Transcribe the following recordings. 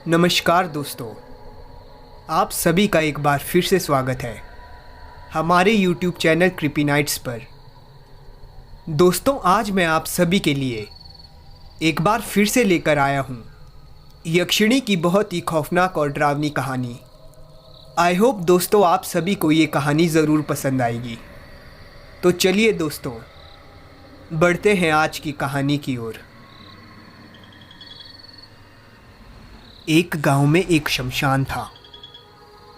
नमस्कार दोस्तों, आप सभी का एक बार फिर से स्वागत है हमारे YouTube चैनल क्रीपी नाइट्स पर। दोस्तों, आज मैं आप सभी के लिए एक बार फिर से लेकर आया हूँ यक्षिणी की बहुत ही खौफनाक और डरावनी कहानी। आई होप दोस्तों आप सभी को ये कहानी ज़रूर पसंद आएगी। तो चलिए दोस्तों, बढ़ते हैं आज की कहानी की ओर। एक गांव में एक शमशान था।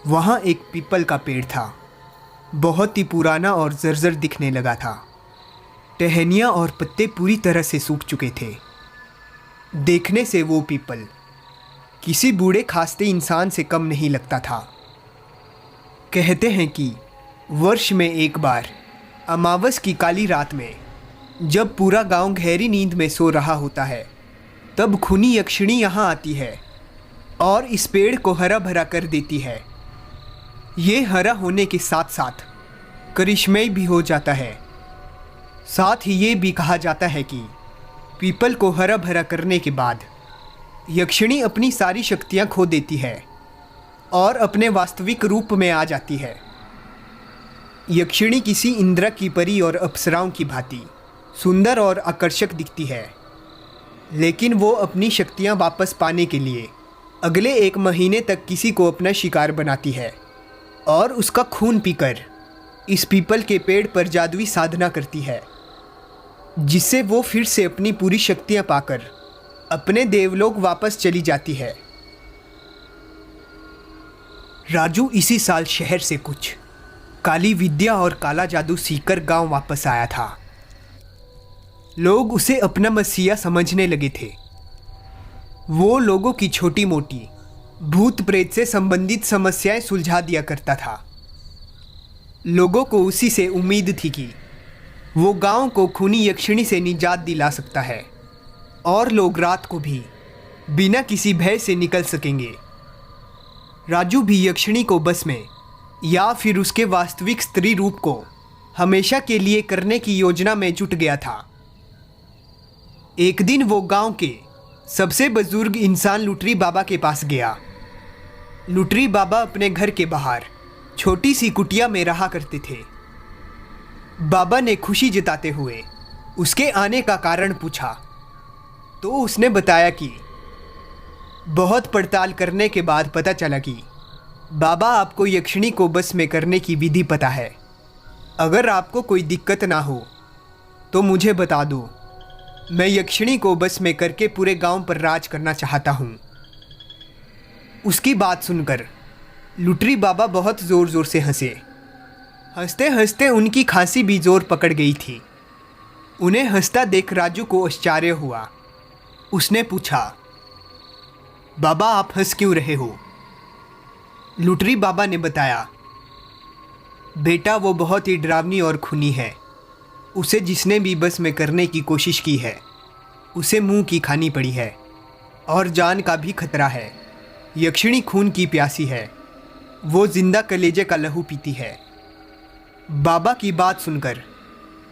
वहाँ एक पीपल का पेड़ था। बहुत ही पुराना और जर्जर दिखने लगा था। टहनियाँ और पत्ते पूरी तरह से सूख चुके थे। देखने से वो पीपल किसी बूढ़े खास्ते इंसान से कम नहीं लगता था। कहते हैं कि वर्ष में एक बार अमावस की काली रात में जब पूरा गांव गहरी नींद में सो रहा होता है, तब खूनी यक्षिणी यहाँ आती है और इस पेड़ को हरा भरा कर देती है। ये हरा होने के साथ साथ करिश्मई भी हो जाता है। साथ ही ये भी कहा जाता है कि पीपल को हरा भरा करने के बाद यक्षिणी अपनी सारी शक्तियाँ खो देती है और अपने वास्तविक रूप में आ जाती है। यक्षिणी किसी इंद्र की परी और अप्सराओं की भांति सुंदर और आकर्षक दिखती है, लेकिन वो अपनी शक्तियाँ वापस पाने के लिए अगले 1 महीने तक किसी को अपना शिकार बनाती है और उसका खून पीकर इस पीपल के पेड़ पर जादुई साधना करती है, जिससे वो फिर से अपनी पूरी शक्तियां पाकर अपने देवलोक वापस चली जाती है। राजू इसी साल शहर से कुछ काली विद्या और काला जादू सीखकर गांव वापस आया था। लोग उसे अपना मसीहा समझने लगे थे। वो लोगों की छोटी मोटी भूत प्रेत से संबंधित समस्याएं सुलझा दिया करता था। लोगों को उसी से उम्मीद थी कि वो गांव को खूनी यक्षिणी से निजात दिला सकता है और लोग रात को भी बिना किसी भय से निकल सकेंगे। राजू भी यक्षिणी को बस में या फिर उसके वास्तविक स्त्री रूप को हमेशा के लिए करने की योजना में जुट गया था। एक दिन वो गांव के सबसे बुजुर्ग इंसान लुटरी बाबा के पास गया। लुटरी बाबा अपने घर के बाहर छोटी सी कुटिया में रहा करते थे। बाबा ने खुशी जताते हुए उसके आने का कारण पूछा तो उसने बताया कि बहुत पड़ताल करने के बाद पता चला कि बाबा आपको यक्षिणी को बस में करने की विधि पता है। अगर आपको कोई दिक्कत ना हो तो मुझे बता दो, मैं यक्षिणी को बस में करके पूरे गांव पर राज करना चाहता हूं। उसकी बात सुनकर लुटरी बाबा बहुत ज़ोर ज़ोर से हंसे। हंसते हंसते उनकी खांसी भी जोर पकड़ गई थी। उन्हें हंसता देख राजू को आश्चर्य हुआ। उसने पूछा, बाबा आप हंस क्यों रहे हो? लुटरी बाबा ने बताया, बेटा वो बहुत ही डरावनी और खूनी है। उसे जिसने भी बस में करने की कोशिश की है उसे मुंह की खानी पड़ी है और जान का भी खतरा है। यक्षिणी खून की प्यासी है। वो जिंदा कलेजे का लहू पीती है। बाबा की बात सुनकर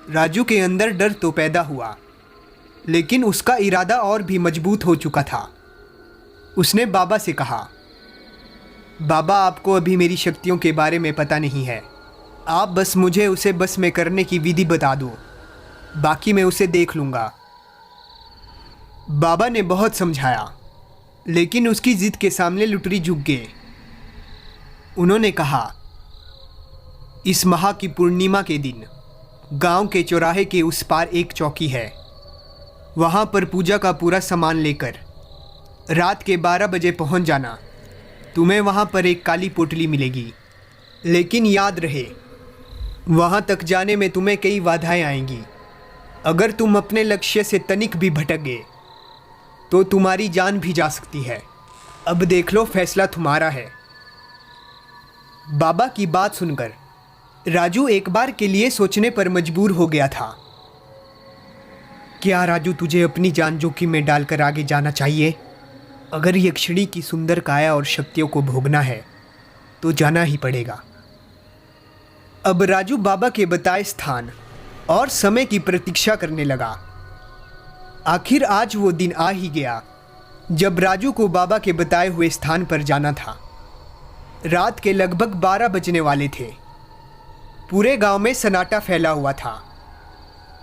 राजू के अंदर डर तो पैदा हुआ, लेकिन उसका इरादा और भी मजबूत हो चुका था। उसने बाबा से कहा, बाबा आपको अभी मेरी शक्तियों के बारे में पता नहीं है। आप बस मुझे उसे बस में करने की विधि बता दो, बाकी मैं उसे देख लूँगा। बाबा ने बहुत समझाया, लेकिन उसकी जिद के सामने लुटरी झुक गए। उन्होंने कहा, इस माह की पूर्णिमा के दिन गांव के चौराहे के उस पार एक चौकी है। वहाँ पर पूजा का पूरा सामान लेकर रात के 12 बजे पहुँच जाना। तुम्हें वहाँ पर एक काली पोटली मिलेगी, लेकिन याद रहे वहाँ तक जाने में तुम्हें कई बाधाएं आएंगी। अगर तुम अपने लक्ष्य से तनिक भी भटक गए तो तुम्हारी जान भी जा सकती है। अब देख लो, फैसला तुम्हारा है। बाबा की बात सुनकर राजू एक बार के लिए सोचने पर मजबूर हो गया था। क्या राजू, तुझे अपनी जान जोखिम में डालकर आगे जाना चाहिए? अगर यक्षिणी की सुंदर काया और शक्तियों को भोगना है तो जाना ही पड़ेगा। अब राजू बाबा के बताए स्थान और समय की प्रतीक्षा करने लगा। आखिर आज वो दिन आ ही गया जब राजू को बाबा के बताए हुए स्थान पर जाना था, रात के लगभग 12 बजने वाले थे। पूरे गांव में सन्नाटा फैला हुआ था।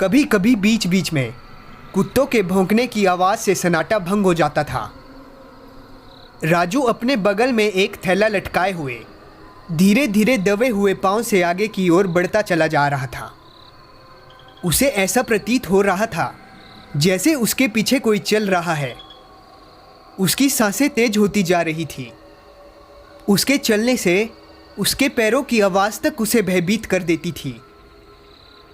कभी कभी बीच बीच में कुत्तों के भौंकने की आवाज़ से सन्नाटा भंग हो जाता था। राजू अपने बगल में एक थैला लटकाए हुए धीरे धीरे दबे हुए पांव से आगे की ओर बढ़ता चला जा रहा था। उसे ऐसा प्रतीत हो रहा था जैसे उसके पीछे कोई चल रहा है। उसकी सांसें तेज होती जा रही थी। उसके चलने से उसके पैरों की आवाज़ तक उसे भयभीत कर देती थी।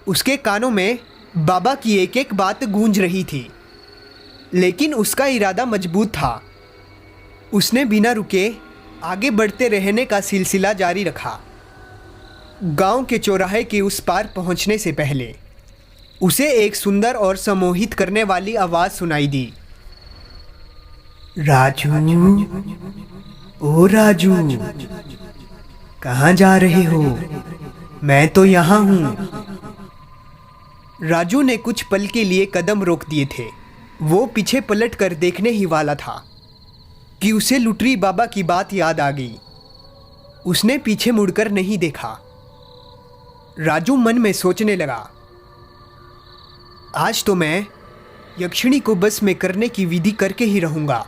उसके कानों में बाबा की एक एक बात गूंज रही थी, लेकिन उसका इरादा मजबूत था। उसने बिना रुके आगे बढ़ते रहने का सिलसिला जारी रखा। गांव के चौराहे के उस पार पहुंचने से पहले उसे एक सुंदर और सम्मोहित करने वाली आवाज़ सुनाई दी। राजू, ओ राजू, कहाँ जा रहे हो? मैं तो यहाँ हूँ। राजू ने कुछ पल के लिए कदम रोक दिए थे। वो पीछे पलट कर देखने ही वाला था कि उसे लुटरी बाबा की बात याद आ गई। उसने पीछे मुड़कर नहीं देखा। राजू मन में सोचने लगा, आज तो मैं यक्षिणी को बस में करने की विधि करके ही रहूँगा।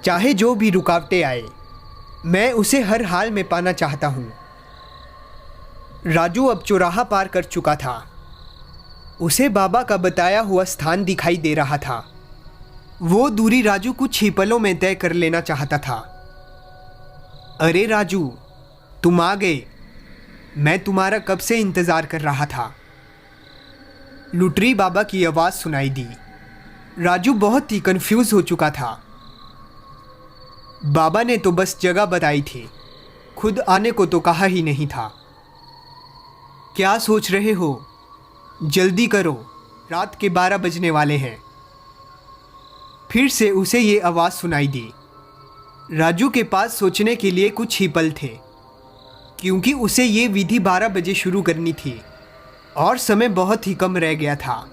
चाहे जो भी रुकावटें आए, मैं उसे हर हाल में पाना चाहता हूँ। राजू अब चौराहा पार कर चुका था। उसे बाबा का बताया हुआ स्थान दिखाई दे रहा था। वो दूरी राजू कुछ ही पलों में तय कर लेना चाहता था। अरे राजू, तुम आ गए। मैं तुम्हारा कब से इंतज़ार कर रहा था। लुटरी बाबा की आवाज़ सुनाई दी। राजू बहुत ही कंफ्यूज हो चुका था। बाबा ने तो बस जगह बताई थी, खुद आने को तो कहा ही नहीं था। क्या सोच रहे हो? जल्दी करो, रात के 12 बजने वाले हैं। फिर से उसे ये आवाज़ सुनाई दी। राजू के पास सोचने के लिए कुछ ही पल थे, क्योंकि उसे ये विधि 12 बजे शुरू करनी थी और समय बहुत ही कम रह गया था।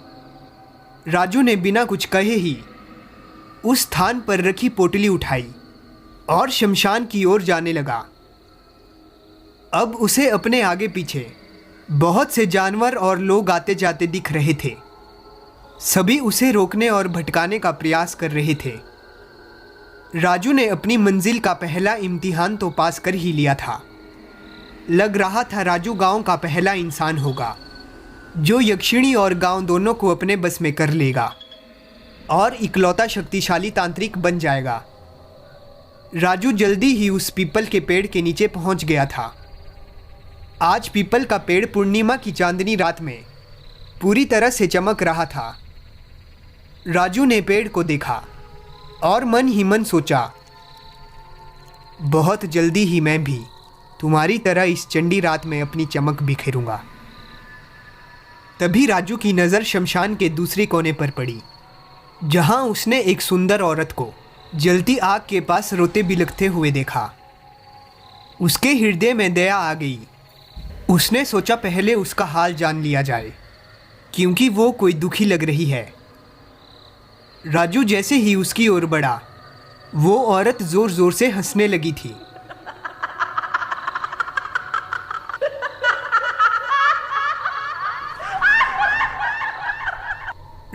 राजू ने बिना कुछ कहे ही उस स्थान पर रखी पोटली उठाई और शमशान की ओर जाने लगा। अब उसे अपने आगे पीछे बहुत से जानवर और लोग आते जाते दिख रहे थे। सभी उसे रोकने और भटकाने का प्रयास कर रहे थे। राजू ने अपनी मंजिल का पहला इम्तिहान तो पास कर ही लिया था। लग रहा था राजू गांव का पहला इंसान होगा जो यक्षिणी और गांव दोनों को अपने बस में कर लेगा और इकलौता शक्तिशाली तांत्रिक बन जाएगा। राजू जल्दी ही उस पीपल के पेड़ के नीचे पहुंच गया था। आज पीपल का पेड़ पूर्णिमा की चांदनी रात में पूरी तरह से चमक रहा था। राजू ने पेड़ को देखा और मन ही मन सोचा, बहुत जल्दी ही मैं भी तुम्हारी तरह इस चंडी रात में अपनी चमक बिखेरूंगा। तभी राजू की नज़र शमशान के दूसरे कोने पर पड़ी, जहां उसने एक सुंदर औरत को जलती आग के पास रोते बिलखते हुए देखा। उसके हृदय में दया आ गई। उसने सोचा पहले उसका हाल जान लिया जाए, क्योंकि वो कोई दुखी लग रही है। राजू जैसे ही उसकी ओर बढ़ा, वो औरत जोर जोर से हंसने लगी थी।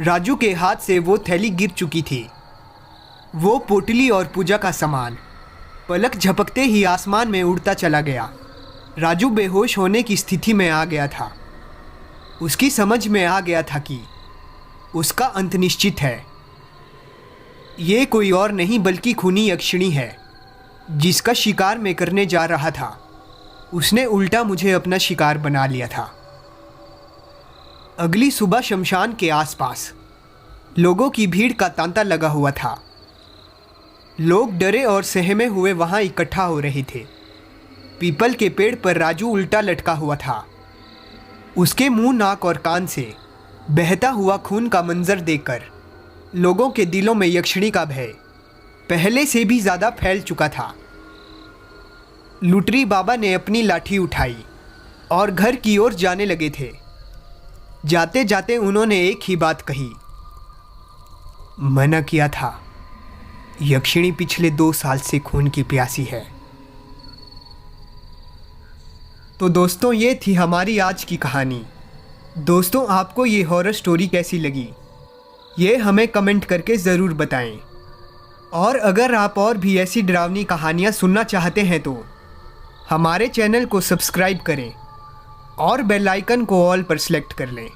राजू के हाथ से वो थैली गिर चुकी थी। वो पोटली और पूजा का सामान पलक झपकते ही आसमान में उड़ता चला गया। राजू बेहोश होने की स्थिति में आ गया था। उसकी समझ में आ गया था कि उसका अंत निश्चित है। ये कोई और नहीं बल्कि खूनी यक्षिणी है, जिसका शिकार मैं करने जा रहा था। उसने उल्टा मुझे अपना शिकार बना लिया था। अगली सुबह शमशान के आसपास लोगों की भीड़ का तांता लगा हुआ था। लोग डरे और सहमे हुए वहां इकट्ठा हो रहे थे। पीपल के पेड़ पर राजू उल्टा लटका हुआ था। उसके मुंह, नाक और कान से बहता हुआ खून का मंजर देखकर लोगों के दिलों में यक्षिणी का भय पहले से भी ज़्यादा फैल चुका था। लुटरी बाबा ने अपनी लाठी उठाई और घर की ओर जाने लगे थे। जाते जाते उन्होंने एक ही बात कही, मना किया था, यक्षिणी पिछले 2 साल से खून की प्यासी है। तो दोस्तों, ये थी हमारी आज की कहानी। दोस्तों, आपको ये हॉरर स्टोरी कैसी लगी, ये हमें कमेंट करके ज़रूर बताएं। और अगर आप और भी ऐसी डरावनी कहानियाँ सुनना चाहते हैं तो हमारे चैनल को सब्सक्राइब करें और बेल आइकन को ऑल पर सेलेक्ट कर लें।